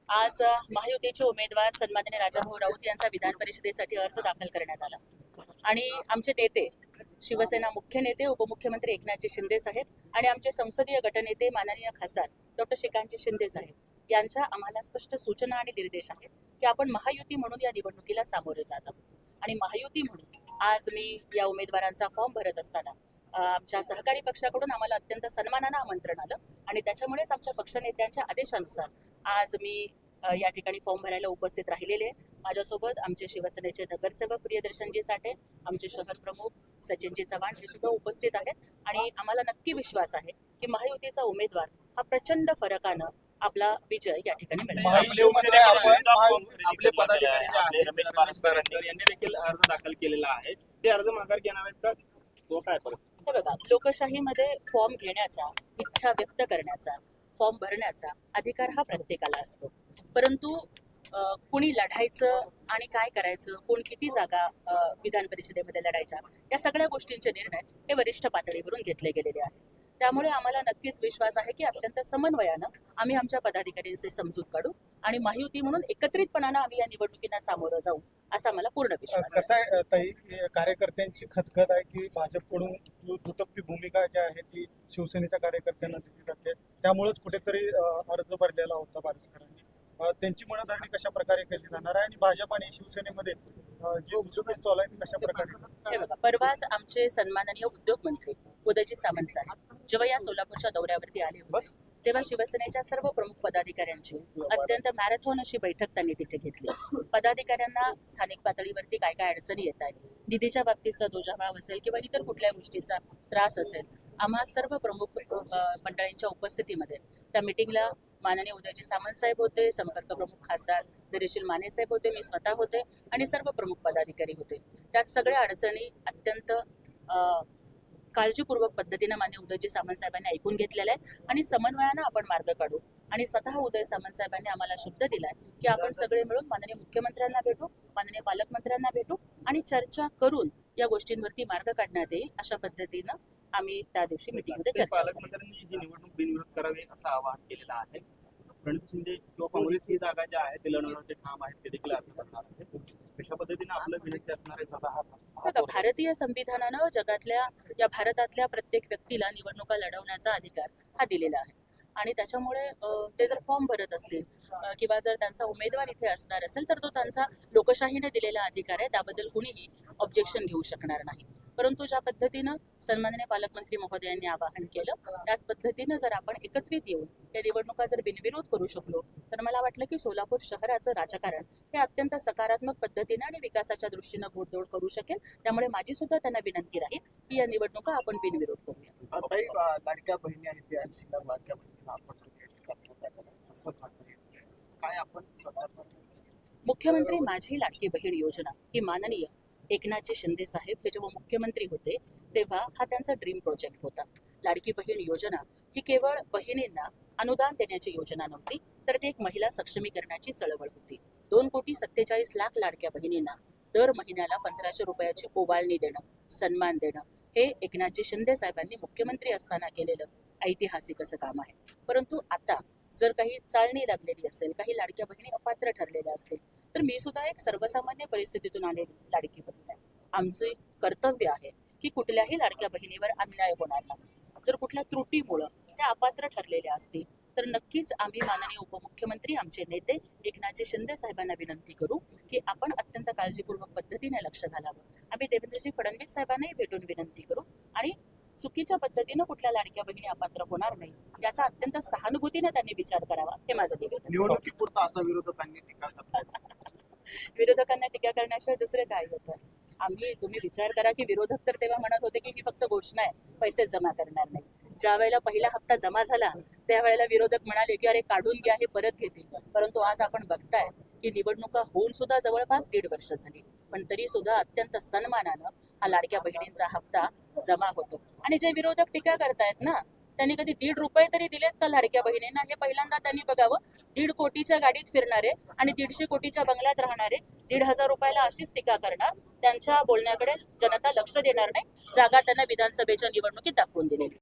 आज महायुतीचे उमेदवार सन्माननीय राजाभाऊ राऊत यांचा विधान परिषदेसाठी अर्ज दाखल करण्यात आला आणि आमचे नेते शिवसेना मुख्य नेते उपमुख्यमंत्री एकनाथजी शिंदे साहेब आणि आमचे संसदीय गटनेते माननीय खासदार डॉक्टर श्रीकांतजी शिंदे साहेब यांच्या आम्हाला स्पष्ट सूचना आणि निर्देश आहेत की आपण महायुती म्हणून या निवडणुकीला सामोरे जात आहोत आणि महायुती म्हणून आज मी या उमेदवारांचा फॉर्म भरत असताना आमच्या सहकारी पक्षाकडून आम्हाला अत्यंत सन्मानानं आमंत्रण आलं आणि त्याच्यामुळेच आमच्या पक्षनेत्यांच्या आदेशानुसार आज मी या ठिकाणी फॉर्म भरायला उपस्थित राहिलेले. माझ्यासोबत आमचे शिवसेनेचे नगरसेवक प्रियदर्शनजी साठे, आमचे शहर प्रमुख सचिनजी चव्हाण हे सुद्धा उपस्थित आहेत आणि आम्हाला नक्की विश्वास आहे की महायुतीचा उमेदवार हा प्रचंड फरकानं आपला विजय या ठिकाणी मिळेल. आपले पदाधिकारी रमेश पारस्कर यांनी देखील अर्ज दाखल केलेला आहे. ते अर्ज माघार घेणार आहेत का? तो काय परत बघा, लोकशाहीमध्ये फॉर्म घेण्याचा, इच्छा व्यक्त करण्याचा, फॉर्म भरण्याचा अधिकार हा प्रत्येकाला असतो. परंतु कुणी लढायचं आणि काय करायचं, कोण किती जागा विधान परिषदेमध्ये लढायच्या, या सगळ्या गोष्टींचे निर्णय हे वरिष्ठ पातळीवरून घेतले गेलेले आहेत. त्यामुळे आम्हाला नक्कीच विश्वास आहे की अत्यंत समन्वयानं आम्ही आमच्या पदाधिकाऱ्यांची समजूत काढू आणि महायुती म्हणून एकत्रितपणानं आम्ही या निवडणुकीला सामोरं जाऊ असा मला पूर्ण विश्वास आहे. कसं आहे ताई, कार्यकर्त्यांची खतखत आहे की भाजपकडून दुटप्पी भूमिका जी आहे ती शिवसेनेच्या कार्यकर्त्यांना दिली जाते, त्यामुळेच कुठेतरी अर्ज भरलेला होता पारस्करांनी. त्यांची मनधरणी कशा प्रकारे केली जाणार आहे आणि भाजप आणि शिवसेनेमध्ये जी उत्सुकता चालू आहे ती कशा प्रकारे? हे बघा, परवाच आमचे सन्माननीय उद्योग मंत्री उदयजी सामंत साहेब जेव्हा या सोलापूरच्या दौऱ्यावरती आले होते तेव्हा शिवसेनेच्या सर्व प्रमुख पदाधिकाऱ्यांची अत्यंत मॅरेथॉन अशी बैठक त्यांनी तिथे घेतली. पदाधिकाऱ्यांना स्थानिक पातळीवरती काय काय अडचणी येत आहेत, निधीच्या बाबतीचा दुजाभाव असेल किंवा इतर कुठल्या गोष्टीचा त्रास असेल, आम्हा सर्व प्रमुख मंडळींच्या उपस्थितीमध्ये त्या मिटिंगला माननीय उदयजी सामंत साहेब होते, संपर्क प्रमुख खासदार धैर्यशील माने साहेब होते, मी स्वतः होते आणि सर्व प्रमुख पदाधिकारी होते. त्यात सगळ्या अडचणी अत्यंत काळजीपूर्वक पद्धतीनं माननीय उदयजी सामंत साहेबांनी ऐकून घेतलेलं आहे आणि समन्वयानं आपण मार्ग काढू. आणि स्वतः उदय सामंत साहेबांनी आम्हाला शब्द दिलाय की आपण सगळे मिळून माननीय मुख्यमंत्र्यांना भेटू, माननीय पालकमंत्र्यांना भेटू आणि चर्चा करून या गोष्टींवरती मार्ग काढण्यात येईल. अशा पद्धतीनं आम्ही त्या दिवशी मिटिंगमध्ये चर्चा करू. पालकमंत्र्यांनी ही निवडणूक बिनविरोध करावी असं आवाहन केलेलं आहे. प्रणित शिंदे किंवा काँग्रेस ही जागा ज्या आहेत ते लढवण्याचे ठाम आहेत, ते देखील अर्ज करणार आहेत. अशा पद्धतीने आपलं विनंती असणार आहे. भारतीय संविधानानं जगातल्या या भारतातल्या प्रत्येक व्यक्तीला निवडणुका लढवण्याचा अधिकार हा दिलेला आहे आणि त्याच्यामुळे ते जर फॉर्म भरत असतील किंवा जर त्यांचा उमेदवार इथे असणार असेल तर तो त्यांचा लोकशाहीने दिलेला अधिकार आहे, त्याबद्दल कुणीही ऑब्जेक्शन घेऊ शकणार नाही. परंतु ज्या पद्धतीनं सन्माननीय पालकमंत्री महोदयांनी आवाहन केलं त्याच पद्धतीनं जर आपण एकत्रित येऊन या निवडणुका जर बिनविरोध करू शकलो तर मला वाटलं की सोलापूर शहराचं राजकारण हे अत्यंत सकारात्मक पद्धतीनं आणि विकासाच्या दृष्टीनं घोडदौड करू शकेल. त्यामुळे माझी सुद्धा त्यांना विनंती राहील की या निवडणुका आपण बिनविरोध करूया. लाडक्या बहिणी आहेत त्या लाडक्या बहिणीला आपण मुख्यमंत्री माझी लाडकी बहीण योजना ही माननीय एकनाथजी शिंदे साहेब हे जेव्हा मुख्यमंत्री होते तेव्हा हा त्यांचा ड्रीम प्रोजेक्ट होता. लाडकी बहीण योजना ही केवळ बहिणींना अनुदान देण्याची योजना नव्हती, तर ती एक महिला सक्षमीकरणाची चळवळ होती. 2,47,00,000 लाडक्या बहिणींना दर महिन्याला 1,500 रुपयाची ओवाळणी देणं, सन्मान देणं हे एकनाथजी शिंदे साहेबांनी मुख्यमंत्री असताना केलेलं ऐतिहासिक असं काम आहे. परंतु आता जर काही चाळणी लागलेली असेल, काही लाडक्या बहिणी अपात्र ठरलेल्या असतील तर मी सुद्धा एक सर्वसामान्य परिस्थितीतून आलेली लाडकी बहीण आहे. आमचे कर्तव्य आहे की कुठल्याही लाडक्या बहिणीवर अन्याय होणार नाही. जर कुठल्या त्रुटीमुळं त्या अपात्र ठरलेल्या असतील तर नक्कीच आम्ही माननीय उपमुख्यमंत्री आमचे नेते एकनाथजी शिंदे साहेबांना विनंती करू की आपण अत्यंत काळजीपूर्वक पद्धतीने लक्ष घालावं. आम्ही देवेंद्रजी फडणवीस साहेबांनाही भेटून विनंती करू आणि चुकीच्या पद्धतीनं कुठल्या लाडक्या बहिणी अपात्र होणार नाही याचा अत्यंत सहानुभूतीने त्यांनी विचार करावा हे माझं निवेदन. निवडणुकीपुरता असा विरोधकांनी टीका विरोधकांना टीका करण्याशिवाय दुसरे काय होतं? तुम्ही विचार करा की विरोधक तर तेव्हा म्हणत होते की ही फक्त घोषणा आहे, पैसे जमा करणार नाही. ज्या वेळेला पहिला हप्ता जमा झाला त्यावेळेला विरोधक म्हणाले की अरे काढून घ्या, हे परत घेतील. परंतु आज आपण बघताय की निवडणुका होऊन सुद्धा जवळपास 1.5 वर्ष झाली, पण तरी सुद्धा अत्यंत सन्मानानं हा लाडक्या बहिणींचा हप्ता जमा होतो. आणि जे विरोधक टीका करतायत ना त्यांनी कधी 1.5 रुपये तरी दिलेत का लाडक्या बहिणींना? हे पहिल्यांदा त्यांनी बघावं. 1.5 कोटीच्या गाडीत फिरणारे आणि 150 कोटीच्या बंगल्यात राहणारे 1,500 रुपयाला अशीच टीका करणार, त्यांच्या बोलण्याकडे जनता लक्ष देणार नाही. जागा त्यांना विधानसभेच्या निवडणुकीत दाखवून दिलेली.